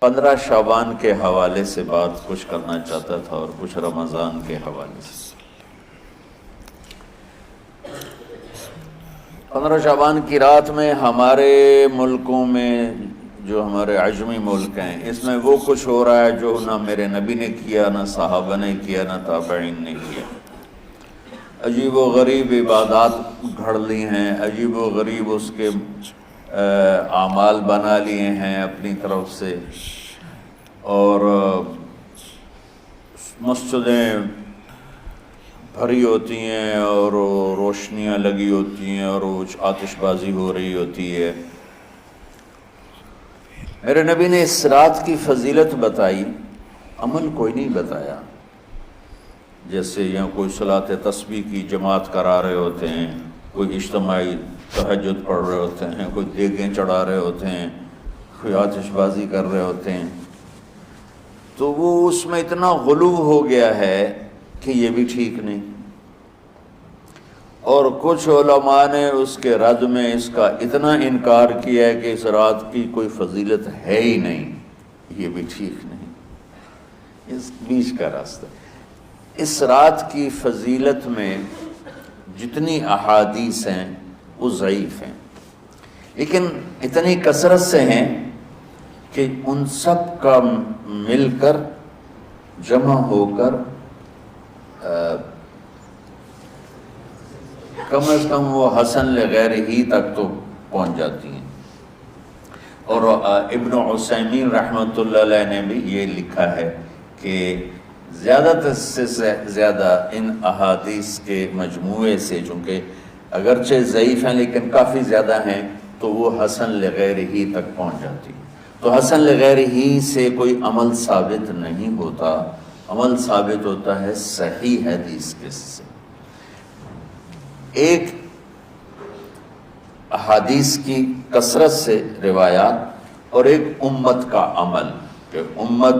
15 شعبان کے حوالے سے بات کچھ کرنا چاہتا تھا اور کچھ رمضان کے حوالے سے۔ 15 شعبان کی رات میں ہمارے ملکوں میں، جو ہمارے عجمی ملک ہیں، اس میں وہ کچھ ہو رہا ہے جو نہ میرے نبی نے کیا، نہ صحابہ نے کیا، نہ تابعین نے کیا۔ عجیب و غریب عبادات گھڑ لی ہیں، عجیب و غریب اس کے اعمال بنا لیے ہیں اپنی طرف سے، اور مسجدیں بھری ہوتی ہیں اور روشنیاں لگی ہوتی ہیں اور آتش بازی ہو رہی ہوتی ہے۔ میرے نبی نے اس رات کی فضیلت بتائی، عمل کوئی نہیں بتایا۔ جیسے یہاں کوئی صلاۃ تسبیح کی جماعت کرا رہے ہوتے ہیں، کوئی اجتماعی تہجد پڑھ رہے ہوتے ہیں، کوئی دیگیں چڑھا رہے ہوتے ہیں، کوئی آتش بازی کر رہے ہوتے ہیں، تو وہ اس میں اتنا غلو ہو گیا ہے کہ یہ بھی ٹھیک نہیں۔ اور کچھ علماء نے اس کے رد میں اس کا اتنا انکار کیا ہے کہ اس رات کی کوئی فضیلت ہے ہی نہیں، یہ بھی ٹھیک نہیں۔ اس بیچ کا راستہ، اس رات کی فضیلت میں جتنی احادیث ہیں وہ ضعیف ہیں، لیکن اتنی کثرت سے ہیں کہ ان سب کا مل کر جمع ہو کر کم از کم وہ حسن لغیر ہی تک تو پہنچ جاتی ہیں۔ اور ابن عثیمین رحمۃ اللہ علیہ نے بھی یہ لکھا ہے کہ زیادہ سے زیادہ ان احادیث کے مجموعے سے، چونکہ اگرچہ ضعیف ہیں لیکن کافی زیادہ ہیں، تو وہ حسن لغیر ہی تک پہنچ جاتی ہے۔ تو حسن لغیر ہی سے کوئی عمل ثابت نہیں ہوتا، عمل ثابت ہوتا ہے صحیح حدیث کے سے۔ ایک احادیث کی کثرت سے روایات اور ایک امت کا عمل، کہ امت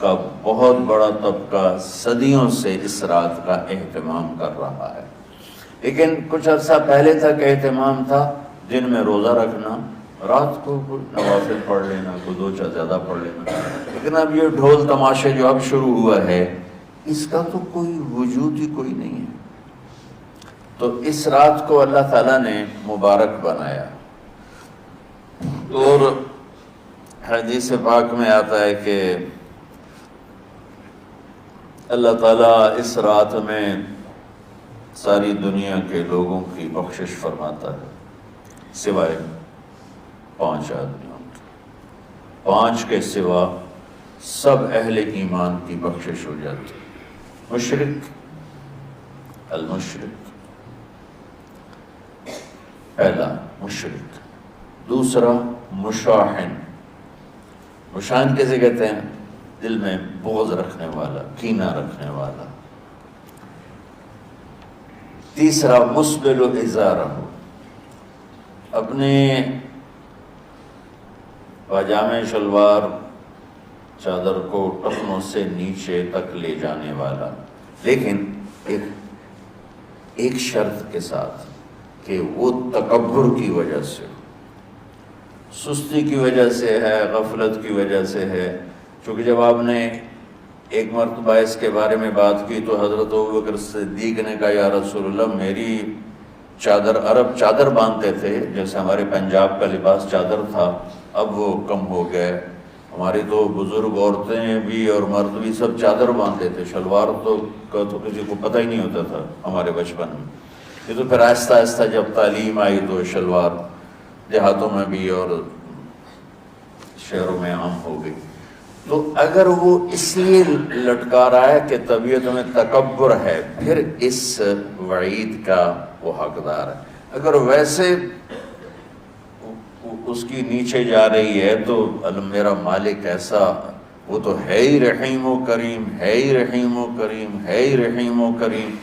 کا بہت بڑا طبقہ صدیوں سے اس رات کا اہتمام کر رہا ہے، لیکن کچھ عرصہ پہلے تک اہتمام تھا دن میں روزہ رکھنا، رات کو نوافل پڑھ لینا، کوئی 2 زیادہ پڑھ لینا، لیکن اب یہ ڈھول تماشے جو اب شروع ہوا ہے، اس کا تو کوئی وجود ہی کوئی نہیں ہے۔ تو اس رات کو اللہ تعالیٰ نے مبارک بنایا، اور حدیث پاک میں آتا ہے کہ اللہ تعالیٰ اس رات میں ساری دنیا کے لوگوں کی بخشش فرماتا ہے، سوائے 5 آدمیوں کی۔ 5 کے سوا سب اہل ایمان کی بخشش ہو جاتی۔ مشرک، المشرک، پہلا مشرک، دوسرا مشاحن، مشاحن کیسے کہتے ہیں؟ دل میں بغض رکھنے والا، کینہ رکھنے والا۔ تیسرا مسبل ازارہ، اپنے پاجامے شلوار چادر کو ٹخنوں سے نیچے تک لے جانے والا، لیکن ایک شرط کے ساتھ کہ وہ تکبر کی وجہ سے، سستی کی وجہ سے ہے، غفلت کی وجہ سے ہے۔ چونکہ جب آپ نے ایک مرتبہ اس کے بارے میں بات کی تو حضرت ابوبکر صدیق نے کہا یا رسول اللہ، میری چادر، عرب چادر باندھتے تھے جیسے ہمارے پنجاب کا لباس چادر تھا، اب وہ کم ہو گئے، ہماری تو بزرگ عورتیں بھی اور مرد بھی سب چادر باندھتے تھے، شلوار تو کسی کو پتہ ہی نہیں ہوتا تھا ہمارے بچپن میں۔ یہ تو پھر آہستہ آہستہ جب تعلیم آئی تو شلوار دیہاتوں میں بھی اور شہروں میں عام ہو گئی۔ تو اگر وہ اس لیے لٹکا رہا ہے کہ طبیعت میں تکبر ہے، پھر اس وعید کا وہ حقدار ہے۔ اگر ویسے اس کی نیچے جا رہی ہے تو میرا مالک ایسا، وہ تو ہے ہی رحیم و کریم، ہے ہی رحیم و کریم، ہے ہی رحیم و کریم،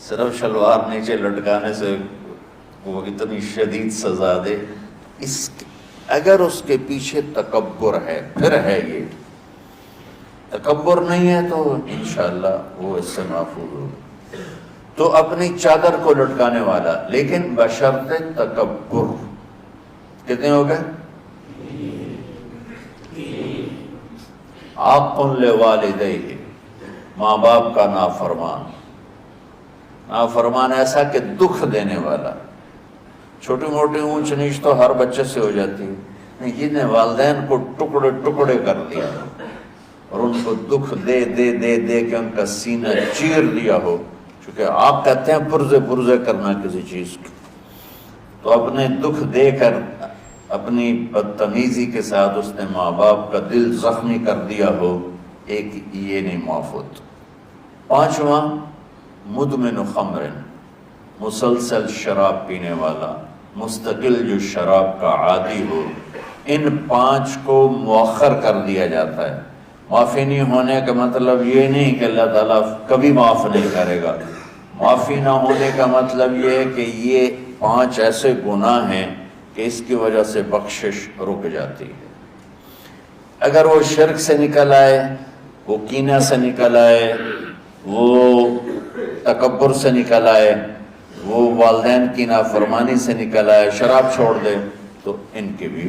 صرف شلوار نیچے لٹکانے سے وہ اتنی شدید سزا دے۔ اگر اس کے پیچھے تکبر ہے، پھر ہے یہ، تکبر نہیں ہے تو انشاءاللہ وہ اس سے محفوظ ہوگا۔ تو اپنی چادر کو لٹکانے والا، لیکن بشرط تکبر، کہ کتنے ہو گئے؟ حق لوالدیہ، ماں باپ کا نافرمان، نافرمان ایسا کہ دکھ دینے والا۔ چھوٹی موٹی اونچ نیچ تو ہر بچے سے ہو جاتی ہے، جن نے والدین کو ٹکڑے ٹکڑے کر دیا اور ان کو دکھ دے دے دے دے کے ان کا سینہ چیر دیا ہو، چونکہ آپ کہتے ہیں پرزے پرزے کرنا کسی چیز کی، تو اپنے دکھ دے کر اپنی بدتمیزی کے ساتھ اس نے ماں باپ کا دل زخمی کر دیا ہو، ایک یہ نہیں معاف ہوتا۔ پانچواں، مدمن خمر، مسلسل شراب پینے والا، مستقل جو شراب کا عادی ہو، ان پانچ کو مؤخر کر دیا جاتا ہے۔ معافی نہیں ہونے کا مطلب یہ نہیں کہ اللہ تعالیٰ کبھی معاف نہیں کرے گا، معافی نہ ہونے کا مطلب یہ ہے کہ یہ پانچ ایسے گناہ ہیں کہ اس کی وجہ سے بخشش رک جاتی ہے۔ اگر وہ شرک سے نکل آئے، وہ کینہ سے نکل آئے، وہ تکبر سے نکل آئے، وہ والدین کی نافرمانی سے نکل آئے، شراب چھوڑ دے، تو ان کی بھی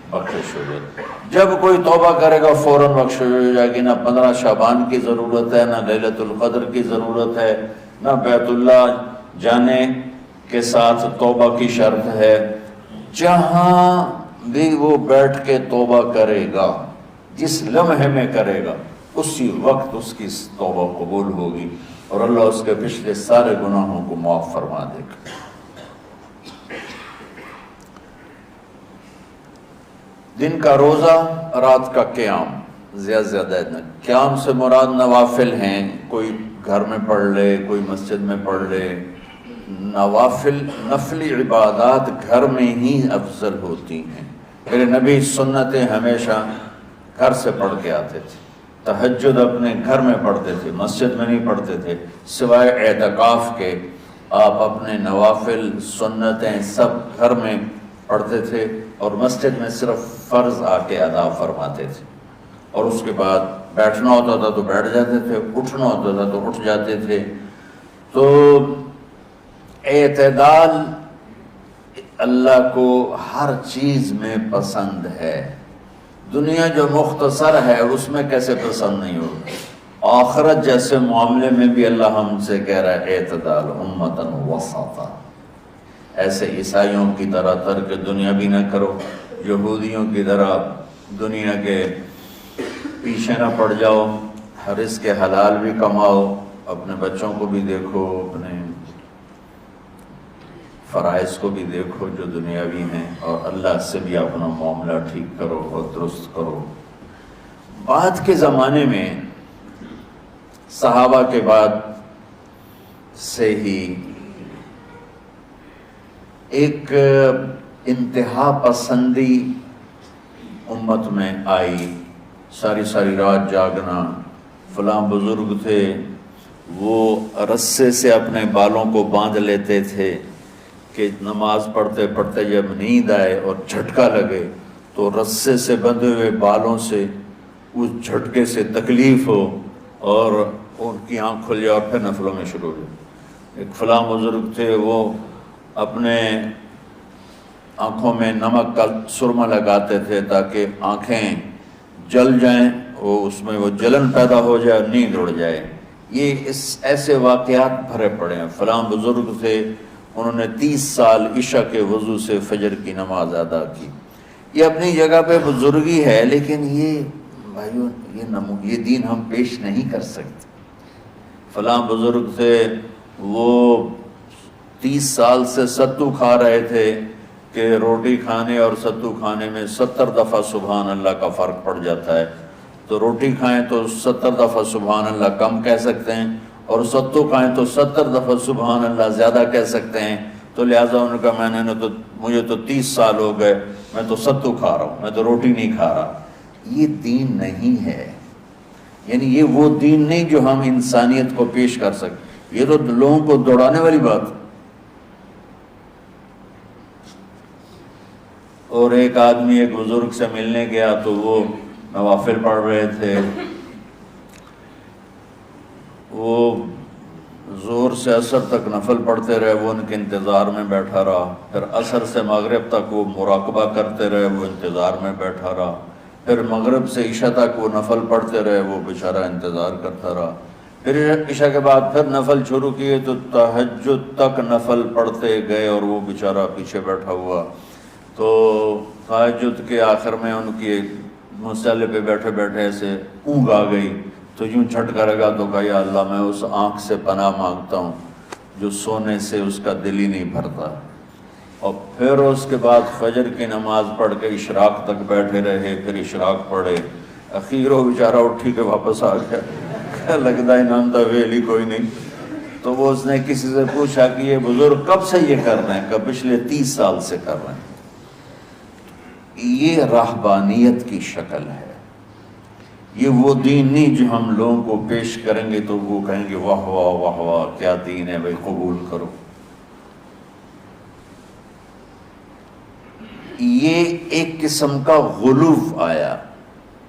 بخشش ہو جائے گی۔ جب کوئی توبہ کرے گا فوراً بخشش ہو جائے گی۔ نہ 15 شعبان کی ضرورت ہے، نہ لیلۃ القدر کی ضرورت ہے، نہ بیت اللہ جانے کے ساتھ توبہ کی شرط ہے۔ جہاں بھی وہ بیٹھ کے توبہ کرے گا، جس لمحے میں کرے گا، اسی وقت اس کی توبہ قبول ہوگی اور اللہ اس کے پچھلے سارے گناہوں کو معاف فرما دے گا۔ دن کا روزہ، رات کا قیام، زیادہ قیام سے مراد نوافل ہیں، کوئی گھر میں پڑھ لے، کوئی مسجد میں پڑھ لے۔ نوافل، نفلی عبادات گھر میں ہی افضل ہوتی ہیں۔ میرے نبی سنتیں ہمیشہ گھر سے پڑھ کے آتے تھے، تہجد اپنے گھر میں پڑھتے تھے، مسجد میں نہیں پڑھتے تھے، سوائے اعتکاف کے آپ اپنے نوافل سنتیں سب گھر میں پڑھتے تھے اور مسجد میں صرف فرض آ کے ادا فرماتے تھے، اور اس کے بعد بیٹھنا ہوتا تھا تو بیٹھ جاتے تھے، اٹھنا ہوتا تھا تو اٹھ جاتے تھے۔ تو اعتدال اللہ کو ہر چیز میں پسند ہے۔ دنیا جو مختصر ہے اس میں کیسے پسند نہیں ہوگا؟ آخرت جیسے معاملے میں بھی اللہ ہم سے کہہ رہا ہے اعتدال، امتن وسطا۔ ایسے عیسائیوں کی طرح ترک دنیا بھی نہ کرو، یہودیوں کی طرح دنیا کے پیچھے نہ پڑ جاؤ، رزق حلال بھی کماؤ، اپنے بچوں کو بھی دیکھو، اپنے فرائض کو بھی دیکھو جو دنیاوی ہیں، اور اللہ سے بھی اپنا معاملہ ٹھیک کرو اور درست کرو۔ بعد کے زمانے میں صحابہ کے بعد سے ہی ایک انتہا پسندی امت میں آئی، ساری رات جاگنا۔ فلاں بزرگ تھے، وہ رسے سے اپنے بالوں کو باندھ لیتے تھے کہ نماز پڑھتے پڑھتے جب نیند آئے اور جھٹکا لگے تو رسے سے بندھے ہوئے بالوں سے اس جھٹکے سے تکلیف ہو اور ان کی آنکھ کھل جائے اور پھر نفلوں میں شروع ہو جائے۔ ایک فلاں بزرگ تھے، وہ اپنے آنکھوں میں نمک کا سرما لگاتے تھے تاکہ آنکھیں جل جائیں، اس میں وہ جلن پیدا ہو جائے اور نیند اڑ جائے۔ یہ ایسے واقعات بھرے پڑے ہیں۔ فلاں بزرگ تھے، انہوں نے 30 سال عشاء کے وضو سے فجر کی نماز ادا کی۔ یہ اپنی جگہ پہ بزرگی ہے، لیکن یہ بھائیوں یہ دین ہم پیش نہیں کر سکتے۔ فلاں بزرگ تھے، وہ 30 سال سے ستو کھا رہے تھے کہ روٹی کھانے اور ستو کھانے میں 70 دفعہ سبحان اللہ کا فرق پڑ جاتا ہے، تو روٹی کھائیں تو 70 دفعہ سبحان اللہ کم کہہ سکتے ہیں، اور ستو کھائیں تو 70 دفعہ سبحان اللہ زیادہ کہہ سکتے ہیں۔ تو لہٰذا ان کا مجھے تو 30 سال ہو گئے، میں تو ستو کھا رہا ہوں، میں تو روٹی نہیں کھا رہا۔ یہ دین نہیں ہے، یعنی یہ وہ دین نہیں جو ہم انسانیت کو پیش کر سکتے۔ یہ تو لوگوں کو دوڑانے والی بات۔ اور ایک آدمی ایک بزرگ سے ملنے گیا تو وہ نوافل پڑھ رہے تھے، وہ زور سے عصر تک نفل پڑھتے رہے، وہ ان کے انتظار میں بیٹھا رہا، پھر عصر سے مغرب تک وہ مراقبہ کرتے رہے، وہ انتظار میں بیٹھا رہا، پھر مغرب سے عشاء تک وہ نفل پڑھتے رہے، وہ بیچارہ انتظار کرتا رہا، پھر عشاء کے بعد پھر نفل شروع کیے تو تہجد تک نفل پڑھتے گئے اور وہ بیچارہ پیچھے بیٹھا ہوا۔ تو تہجد کے آخر میں ان کی مسئلے پہ بیٹھے بیٹھے ایسے اونگ آ گئی، تو یوں جھٹکا لگا تو کہا یا اللہ میں اس آنکھ سے پناہ مانگتا ہوں جو سونے سے اس کا دل ہی نہیں بھرتا۔ اور پھر اس کے بعد فجر کی نماز پڑھ کے اشراق تک بیٹھے رہے، پھر اشراق پڑھے، اخیر وہ بیچارہ اٹھی کے واپس آ گیا، لگتا ہے نام دا ویلی کوئی نہیں۔ تو وہ اس نے کسی سے پوچھا کہ یہ بزرگ کب سے یہ کر رہے ہیں؟ کہ پچھلے 30 سال سے کر رہے ہیں۔ یہ راہبانیت کی شکل ہے، یہ وہ دین نہیں جو ہم لوگوں کو پیش کریں گے تو وہ کہیں گے واہ واہ واہ واہ کیا دین ہے بھائی، قبول کرو۔ یہ ایک قسم کا غلو آیا۔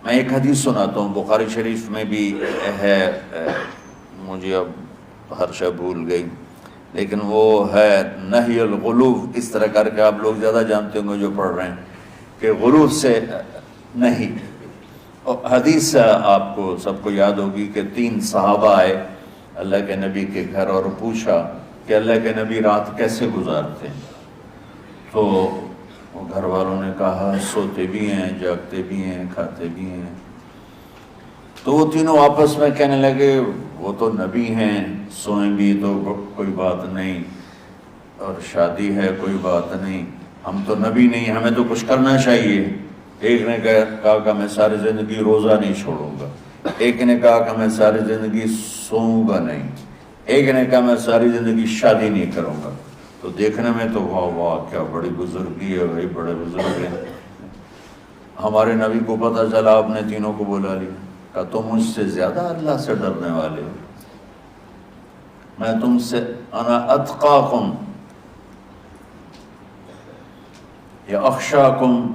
میں ایک حدیث سناتا ہوں، بخاری شریف میں بھی ہے، مجھے اب ہر شے بھول گئی، لیکن وہ ہے نہی الغلو، اس طرح کر کے آپ لوگ زیادہ جانتے ہوں گے جو پڑھ رہے ہیں کہ غلو سے نہیں۔ حدیث آپ کو سب کو یاد ہوگی کہ 3 صحابہ آئے اللہ کے نبی کے گھر اور پوچھا کہ اللہ کے نبی رات کیسے گزارتے ہیں؟ تو گھر والوں نے کہا سوتے بھی ہیں، جاگتے بھی ہیں، کھاتے بھی ہیں۔ تو وہ تینوں آپس میں کہنے لگے وہ تو نبی ہیں، سوئیں بھی تو کوئی بات نہیں، اور شادی ہے کوئی بات نہیں، ہم تو نبی نہیں، ہمیں تو کچھ کرنا چاہیے۔ ایک نے کہا کہ میں ساری زندگی روزہ نہیں چھوڑوں گا، ایک نے کہا کہ میں ساری زندگی سوؤں گا نہیں، ایک نے کہا میں ساری زندگی شادی نہیں کروں گا۔ تو دیکھنے میں تو واہ واہ کیا بڑی بزرگی ہے بھائی، بڑے بزرگ ہیں۔ ہمارے نبی کو پتہ چلا، آپ نے تینوں کو بلا لیا، کہا تم مجھ سے زیادہ اللہ سے ڈرنے والے ہو، میں تم سے انا اتقاکم یا اخشاکم،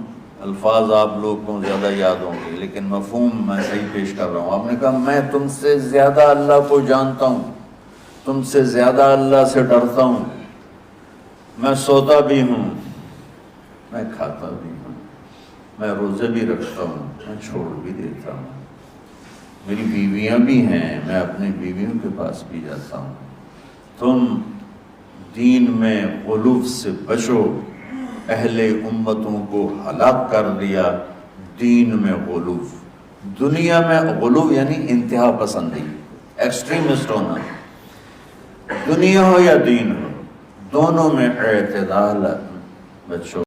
الفاظ آپ لوگ کو زیادہ یاد ہوں گے لیکن مفہوم میں صحیح پیش کر رہا ہوں۔ آپ نے کہا میں تم سے زیادہ اللہ کو جانتا ہوں، تم سے زیادہ اللہ سے ڈرتا ہوں، میں سوتا بھی ہوں، میں کھاتا بھی ہوں، میں روزے بھی رکھتا ہوں، میں چھوڑ بھی دیتا ہوں، میری بیویاں بھی ہیں، میں اپنی بیویوں کے پاس بھی جاتا ہوں۔ تم دین میں غلو سے بچو، اہل امتوں کو ہلاک کر دیا دین میں غلو۔ دنیا میں غلو یعنی انتہا پسندی، ایکسٹریمسٹ ہونا، دنیا ہو یا دین ہو، دونوں میں اعتدال بچو۔